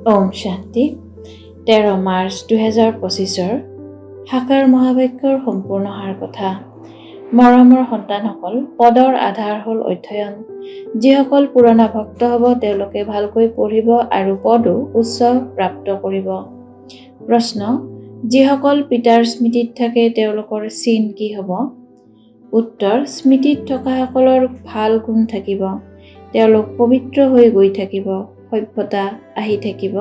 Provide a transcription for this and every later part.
ওম শান্তি 13 মাৰ্চ 2025 সাকাৰ মহাবাক্যৰ সম্পূৰ্ণ সাৰ কথা। মৰমৰ সন্তানসকল, পদৰ আধাৰ হ'ল অধ্যয়ন। যিসকল পুৰণা ভক্ত হ'ব তেওঁলোকে ভালকৈ পঢ়িব আৰু পদো উচ্চ প্ৰাপ্ত কৰিব। প্ৰশ্ন: যিসকল পিতাৰ স্মৃতিত থাকে তেওঁলোকৰ চিন কি হ'ব? উত্তৰ: স্মৃতিত থকাসকলৰ ভাল গুণ থাকিব। তেওঁলোক পবিত্ৰ হৈ গৈ থাকিব, সভ্যতা আহি থাকিব,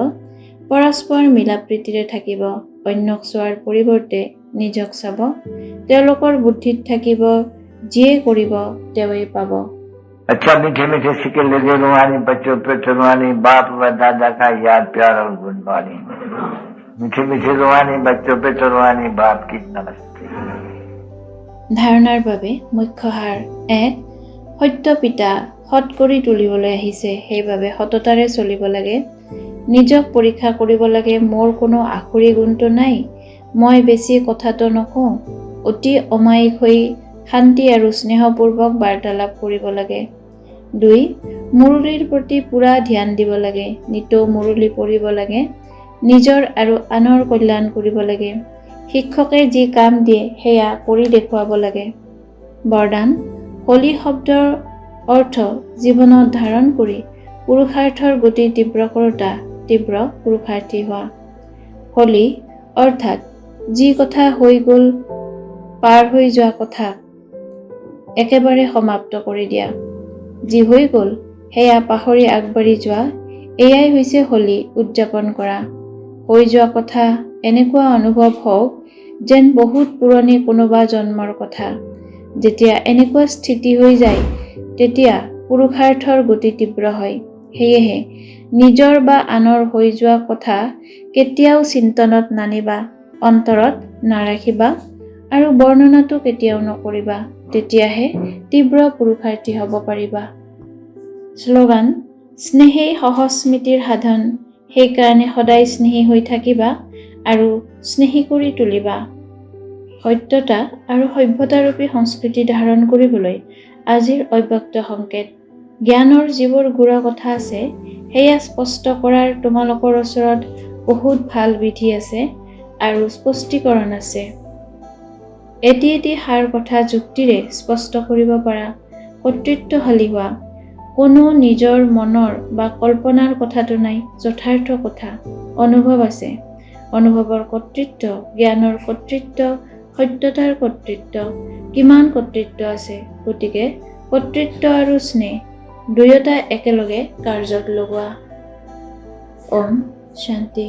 পৰস্পৰ মিলাপ্ৰীতিৰে থাকিব, অন্যক চোৱাৰ পৰিৱৰ্তে নিজক চাব। তেওঁলোকৰ বুদ্ধিত থাকিব, যিয়ে কৰিব তেওঁই পাব। अच्छा मीठे मीठे सिक्के लगे रुहानी बच्चों पे रुहानी बाप व दादा का याद प्यार और गुणवानी। मीठे मीठे रुहानी बच्चों पे रुहानी बाप की नमस्ते। ধাৰণাৰ বাবে মুখ্য সাৰ: 1. সত্য পিতা সৎ কৰি তুলিবলৈ আহিছে, সেইবাবে সততাৰে চলিব লাগে। নিজক পৰীক্ষা কৰিব লাগে, মোৰ কোনো আখৰি গুণটো নাই, মই বেছি কথাটো নকওঁ। অতি অমায়িক হৈ শান্তি আৰু স্নেহপূৰ্বক বাৰ্তালাপ কৰিব লাগে। 2. মুৰলীৰ প্ৰতি পুৰা ধ্যান দিব লাগে, নিতৌ মুৰলী পঢ়িব লাগে, নিজৰ আৰু আনৰ কল্যাণ কৰিব লাগে। শিক্ষকে যি কাম দিয়ে সেয়া কৰি দেখুৱাব লাগে। বৰদান: হোলী শব্দৰ অৰ্থ জীৱনত ধাৰণ কৰি পুৰুষাৰ্থৰ গতি তীব্ৰ কৰোঁতা, তীব্ৰ পুৰুষাৰ্থী হোৱা। হোলী অৰ্থাৎ যি কথা হৈ গ'ল, পাৰ হৈ যোৱা কথা একেবাৰে সমাপ্ত কৰি দিয়া। যি হৈ গ'ল সেয়া পাহৰি আগবাঢ়ি যোৱা, এয়াই হৈছে হোলী উদযাপন কৰা। হৈ যোৱা কথা এনেকুৱা অনুভৱ হওক যেন বহুত পুৰণি কোনোবা জন্মৰ কথা। যেতিয়া এনেকুৱা স্থিতি হৈ যায় তেতিয়া পুৰুষাৰ্থৰ গতি তীব্ৰ হয়। সেয়েহে নিজৰ বা আনৰ হৈ যোৱা কথা কেতিয়াও চিন্তনত নানিবা, অন্তৰত নাৰাখিবা আৰু বৰ্ণনাটো কেতিয়াও নকৰিবা। তেতিয়াহে তীব্ৰ পুৰুষাৰ্থী হ'ব পাৰিবা। শ্লোগান: স্নেহেই সহজ স্মৃতিৰ সাধন, সেইকাৰণে সদায় স্নেহী হৈ থাকিবা আৰু স্নেহী কৰি তুলিবা। সত্যতা আৰু সভ্যতাৰূপী সংস্কৃতি ধাৰণ কৰিবলৈ আজিৰ অব্যক্ত সংকেত। জ্ঞানৰ যিবোৰ গূঢ় কথা আছে সেয়া স্পষ্ট কৰাৰ তোমালোকৰ ওচৰত বহুত ভাল বিধি আছে আৰু স্পষ্টীকৰণ আছে। এটি এটি সাৰ কথা যুক্তিৰে স্পষ্ট কৰিব পাৰা, কৰ্তৃত্বশালী হোৱা। কোনো নিজৰ মনৰ বা কল্পনাৰ কথাটো নাই, যথাৰ্থ কথা। অনুভৱ আছে, অনুভৱৰ কৰ্তৃত্ব, জ্ঞানৰ কৰ্তৃত্ব, সত্যতাৰ কৰ্তৃত্ব। কিমান কৰ্তৃত্ব আছে, গতিকে কৰ্তৃত্ব আৰু স্নেহ দুয়োটা একেলগে কাৰ্যত লগোৱা। ওম শান্তি।